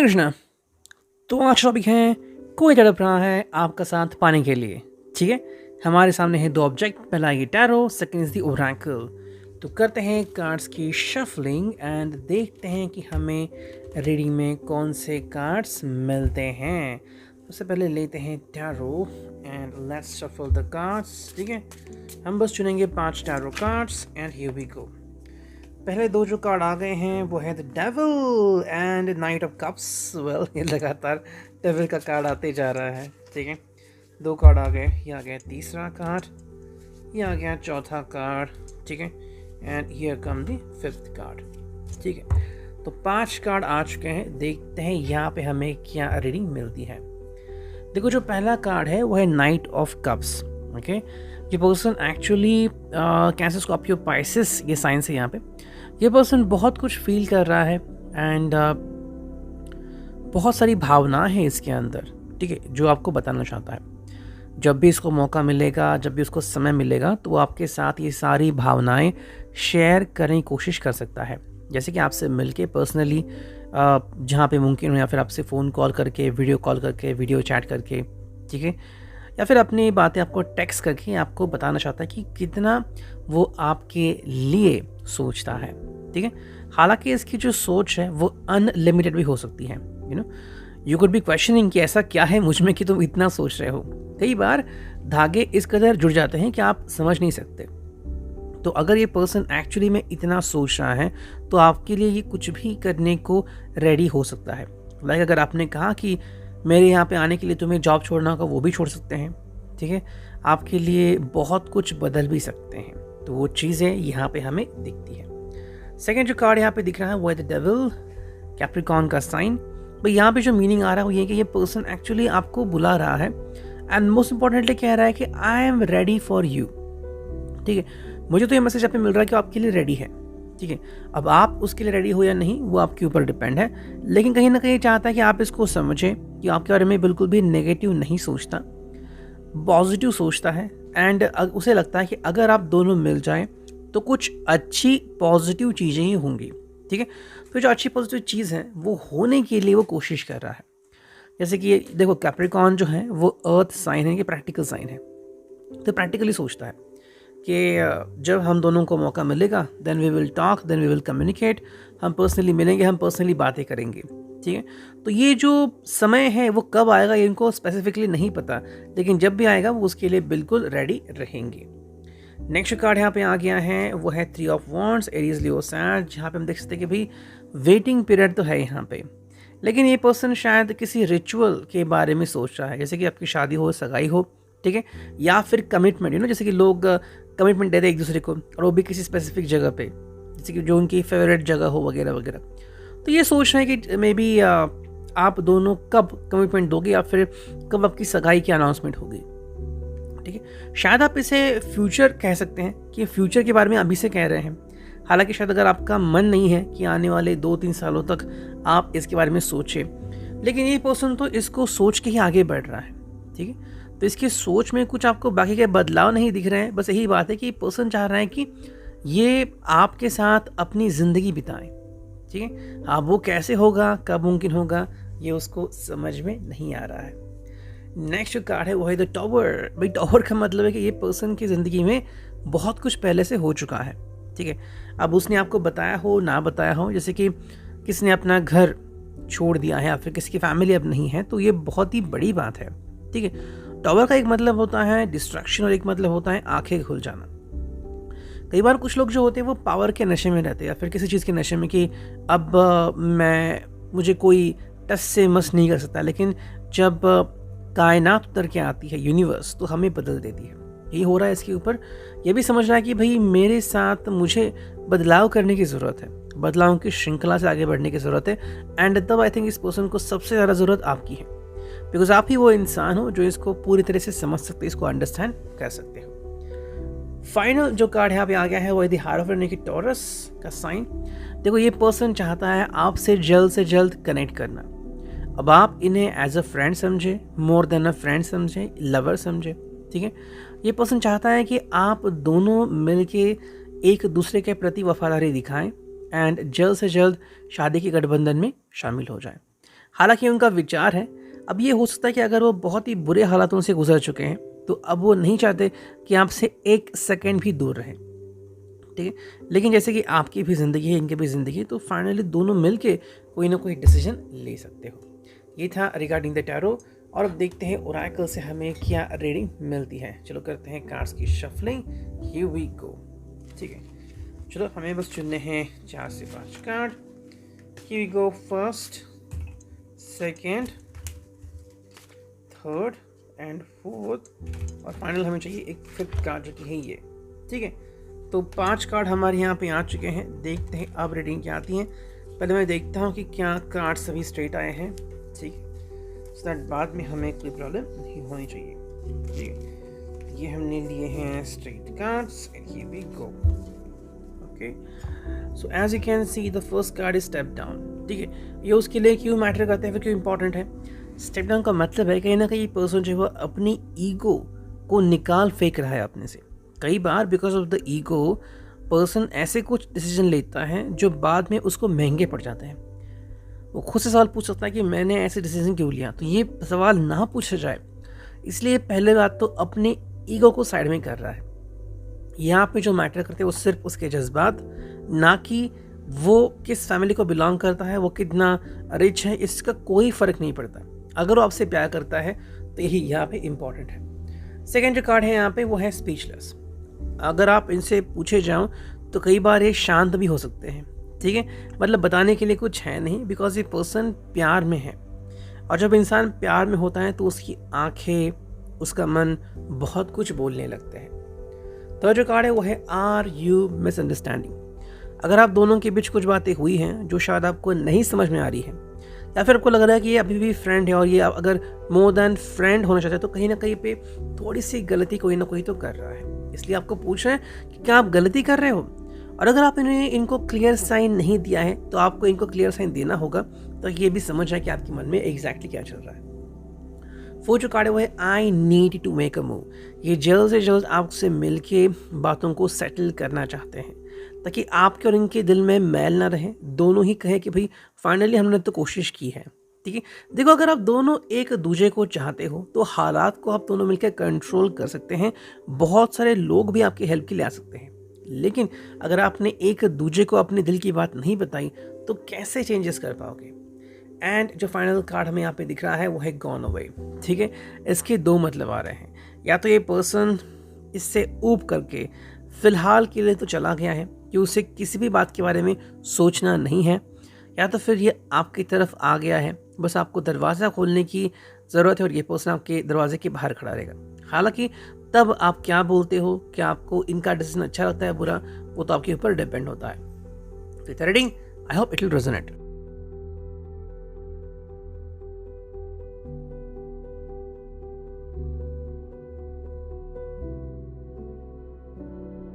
कृष्णा। तो आज टॉपिक है, कोई तड़प रहा है आपका साथ पाने के लिए। ठीक है, हमारे सामने है दो ऑब्जेक्ट, पहला ये tarot, second is the Oracle. तो करते हैं कार्ड्स की शफलिंग एंड देखते हैं कि हमें रीडिंग में कौन से कार्ड्स मिलते हैं। सबसे पहले लेते हैं tarot and let's shuffle the cards. ठीक है, हम बस चुनेंगे 5 tarot cards and here we go. पहले दो जो कार्ड आ गए हैं वो है the devil and knight of cups. Well, ये लगातार डेविल का कार्ड आते जा रहा है। ठीक है, दो कार्ड आ गए, ये आ गया तीसरा कार्ड, ये आ गया चौथा कार्ड। ठीक है, and here come the fifth card. ठीक है, तो 5 कार्ड आ चुके हैं। देखते हैं यहाँ पे हमें क्या रीडिंग मिलती है। देखो, जो पहला कार्ड है वो है नाइट ऑफ कप्स। ओके, ये person actually cancer Scorpio Pisces ये साइंस है यहाँ पे। ये पर्सन बहुत कुछ फील कर रहा है एंड बहुत सारी भावनाएं हैं इसके अंदर। ठीक है, जो आपको बताना चाहता है। जब भी इसको मौका मिलेगा, जब भी उसको समय मिलेगा, तो वो आपके साथ ये सारी भावनाएं शेयर करने की कोशिश कर सकता है। जैसे कि आपसे मिलके पर्सनली जहाँ पे मुमकिन हो, या फिर आपसे फ़ोन कॉल करके, वीडियो कॉल करके, वीडियो चैट करके। ठीक है, या फिर अपनी बातें आपको टेक्स्ट करके आपको बताना चाहता है कि कितना वो आपके लिए सोचता है। ठीक है, हालांकि इसकी जो सोच है वो अनलिमिटेड भी हो सकती है। यू कुड बी क्वेश्चनिंग कि ऐसा क्या है मुझ में कि तुम इतना सोच रहे हो। कई बार धागे इस कदर जुड़ जाते हैं कि आप समझ नहीं सकते। तो अगर ये पर्सन एक्चुअली में इतना सोच रहा है तो आपके लिए ये कुछ भी करने को रेडी हो सकता है। लाइक अगर आपने कहा कि मेरे यहाँ पे आने के लिए तुम्हें जॉब छोड़ना होगा, वो भी छोड़ सकते हैं। ठीक है, आपके लिए बहुत कुछ बदल भी सकते हैं। तो वो चीज़ें यहाँ पे हमें दिखती है। सेकेंड जो कार्ड यहाँ पे दिख रहा है वो है द डेविल, कैप्रिकॉर्न का साइन। भाई यहाँ पे जो मीनिंग आ रहा है वो ये कि ये पर्सन एक्चुअली आपको बुला रहा है एंड मोस्ट इंपॉर्टेंटली कह रहा है कि I am ready for you. ठीक है, मुझे तो ये मैसेज यहाँ पे मिल रहा है कि आपके लिए रेडी है। ठीक है, अब आप उसके लिए रेडी हो या नहीं वो आपके ऊपर डिपेंड है, लेकिन कहीं ना कहीं चाहता है कि आप इसको समझें कि आपके बारे में बिल्कुल भी नेगेटिव नहीं सोचता, पॉजिटिव सोचता है। एंड उसे लगता है कि अगर आप दोनों मिल जाएं तो कुछ अच्छी पॉजिटिव चीज़ें ही होंगी। ठीक है, तो जो अच्छी पॉजिटिव चीज़ है वो होने के लिए वो कोशिश कर रहा है। जैसे कि देखो, कैप्रिकॉर्न जो है वो अर्थ साइन है, कि प्रैक्टिकल साइन है। तो प्रैक्टिकली सोचता है कि जब हम दोनों को मौका मिलेगा then we will talk, then we will communicate. हम पर्सनली मिलेंगे, हम पर्सनली बातें करेंगे। ठीक है, तो ये जो समय है वो कब आएगा ये इनको स्पेसिफिकली नहीं पता, लेकिन जब भी आएगा वो उसके लिए बिल्कुल रेडी रहेंगे। नेक्स्ट कार्ड यहाँ पे आ गया है वो है 3 ऑफ वॉन्ड्स, एरीज लियो सैज। जहाँ पे हम देख सकते हैं कि भाई वेटिंग पीरियड तो है यहाँ पे, लेकिन ये पर्सन शायद किसी रिचुअल के बारे में सोच रहा है। जैसे कि आपकी शादी हो, सगाई हो, ठीक है, या फिर कमिटमेंट। जैसे कि लोग कमिटमेंट देते हैं एक दूसरे को, और वो भी किसी स्पेसिफिक जगह पे, जैसे कि जो उनकी फेवरेट जगह हो वगैरह वगैरह। तो ये सोच रहे हैं कि मे बी आप दोनों कब कमिटमेंट दोगे या फिर कब आपकी सगाई की अनाउंसमेंट होगी। ठीक है, शायद आप इसे फ्यूचर कह सकते हैं कि फ्यूचर के बारे में अभी से कह रहे हैं। हालांकि शायद अगर आपका मन नहीं है कि आने वाले 2-3 सालों तक आप इसके बारे में सोचें, लेकिन ये पर्सन तो इसको सोच के ही आगे बढ़ रहा है। ठीक है, तो इसकी सोच में कुछ आपको बाकी के बदलाव नहीं दिख रहे हैं। बस यही बात है कि पर्सन चाह रहा है कि ये आपके साथ अपनी ज़िंदगी बिताएं। ठीक है, हाँ, वो कैसे होगा, कब मुमकिन होगा, ये उसको समझ में नहीं आ रहा है। नेक्स्ट कार्ड है वो है द टॉवर। भाई टॉवर का मतलब है कि ये पर्सन की ज़िंदगी में बहुत कुछ पहले से हो चुका है। ठीक है, अब उसने आपको बताया हो ना बताया हो, जैसे कि किसी ने अपना घर छोड़ दिया है या फिर किसी की फैमिली अब नहीं है, तो ये बहुत ही बड़ी बात है। ठीक है, टॉवर का एक मतलब होता है डिस्ट्रैक्शन और एक मतलब होता है आंखें खुल जाना। कई बार कुछ लोग जो होते हैं वो पावर के नशे में रहते हैं या फिर किसी चीज़ के नशे में कि अब मुझे कोई टस से मस नहीं कर सकता, लेकिन जब कायनात उतर के आती है, यूनिवर्स, तो हमें बदल देती है। यही हो रहा है इसके ऊपर। ये भी समझ रहा है कि भाई मेरे साथ मुझे बदलाव करने की ज़रूरत है, बदलाव की श्रृंखला से आगे बढ़ने की ज़रूरत है। एंड तब आई थिंक इस पर्सन को सबसे ज़्यादा ज़रूरत आपकी है, बिकॉज आप ही वो इंसान हो जो इसको पूरी तरह से समझ सकते, इसको अंडरस्टैंड कर सकते हो। फाइनल जो कार्ड यहाँ पे आ गया है वो है द हार्ट ऑफ यानी कि टॉरस का साइन। देखो, ये पर्सन चाहता है आपसे से जल्द कनेक्ट करना। अब आप इन्हें एज अ फ्रेंड समझे, मोर देन अ फ्रेंड समझे, लवर समझे। ठीक है, ये पर्सन चाहता है कि आप दोनों मिलके एक दूसरे के प्रति वफादारी दिखाएं एंड जल्द से जल्द शादी के गठबंधन में शामिल हो जाएं। हालांकि उनका विचार है। अब ये हो सकता है कि अगर वो बहुत ही बुरे हालातों से गुजर चुके हैं तो अब वो नहीं चाहते कि आपसे एक सेकंड भी दूर रहें, ठीक है। लेकिन जैसे कि आपकी भी ज़िंदगी है, इनकी भी ज़िंदगी है, तो फाइनली दोनों मिलके कोई ना कोई डिसीजन ले सकते हो। ये था रिगार्डिंग द टैरो। और अब देखते हैं ओरेकल से हमें क्या रीडिंग मिलती है। चलो करते हैं कार्ड्स की शफलिंग। हियर वी गो। ठीक है, चलो हमें बस चुनने हैं 4 से 5 card. Here we go. First, second, third and fourth, और फाइनल हमें चाहिए एक फिफ्थ कार्ड जो कि है ये। ठीक है, तो 5 कार्ड हमारे यहाँ पे आ चुके हैं। देखते हैं अब रीडिंग क्या आती है। पहले मैं देखता हूँ कि क्या कार्ड सभी स्ट्रेट आए हैं, ठीक है, सो दैट बाद में हमें कोई प्रॉब्लम नहीं होनी चाहिए। ठीक है, ये हमने लिए हैं straight cards and here we go. Okay, so as you can see the first card is step down. ठीक है, ये उसके लिए क्यों मैटर करते हैं, फिर क्यों इंपॉर्टेंट है। स्टेप डाउन का मतलब है कहीं ना कहीं पर्सन जो है वो अपनी ईगो को निकाल फेंक रहा है अपने से। कई बार because of the ego person ऐसे कुछ डिसीजन लेता है जो बाद में उसको महंगे पड़ जाते हैं। वो खुद से सवाल पूछ सकता है कि मैंने ऐसे डिसीजन क्यों लिया। तो ये सवाल ना पूछा जाए, इसलिए पहले बात तो अपने ईगो को साइड में कर रहा है। यहाँ पे जो मैटर करते हैं वो सिर्फ उसके जज्बात, ना कि वो किस फैमिली को बिलोंग करता है, वो कितना रिच है, इसका कोई फ़र्क नहीं पड़ता। अगर वो आपसे प्यार करता है तो यही यहाँ पे इम्पॉर्टेंट है। सेकेंड जो कार्ड है यहाँ पे वो है स्पीचलेस। अगर आप इनसे पूछे जाओ तो कई बार ये शांत भी हो सकते हैं। ठीक है, मतलब बताने के लिए कुछ है नहीं, बिकॉज ये पर्सन प्यार में है। और जब इंसान प्यार में होता है तो उसकी आंखें, उसका मन बहुत कुछ बोलने लगते हैं। तो जो कार्ड है वो है आर यू मिसअंडरस्टैंडिंग। अगर आप दोनों के बीच कुछ बातें हुई हैं जो शायद आपको नहीं समझ में आ रही है, या फिर आपको लग रहा है कि ये अभी भी फ्रेंड है और ये अगर मोर देन फ्रेंड होना चाहते हैं, तो कहीं ना कहीं पे थोड़ी सी गलती कोई ना कोई तो कर रहा है। इसलिए आपको पूछ रहे हैं कि क्या आप गलती कर रहे हो। और अगर आप इनको क्लियर साइन नहीं दिया है तो आपको इनको क्लियर साइन देना होगा, तो ये भी समझ आए कि आपके मन में एग्जैक्टली क्या चल रहा है। फोर्थ जो कार्ड है वो है I need to make a move. ये जल्द से जल्द आपसे मिलके बातों को सेटल करना चाहते हैं, ताकि आपके और इनके दिल में मैल ना रहे। दोनों ही कहे कि भाई फाइनली हमने तो कोशिश की है। ठीक है, देखो अगर आप दोनों एक दूसरे को चाहते हो तो हालात को आप दोनों मिलकर कंट्रोल कर सकते हैं। बहुत सारे लोग भी आपकी हेल्प के लिए आ सकते हैं। लेकिन अगर आपने एक दूसरे को अपने दिल की बात नहीं बताई तो कैसे चेंजेस कर पाओगे। एंड जो फाइनल कार्ड हमें यहाँ पे दिख रहा है वो है गॉन अवे। ठीक है, इसके 2 मतलब आ रहे हैं। या तो ये पर्सन इससे ऊब करके फिलहाल के लिए तो चला गया है कि उसे किसी भी बात के बारे में सोचना नहीं है, या तो फिर ये आपकी तरफ आ गया है, बस आपको दरवाज़ा खोलने की ज़रूरत है और ये पर्सन आपके दरवाजे के बाहर खड़ा रहेगा। हालांकि तब आप क्या बोलते हो, क्या आपको इनका डिसीजन अच्छा लगता है बुरा, वो तो आपके ऊपर डिपेंड होता है। तो reading I hope it will resonate.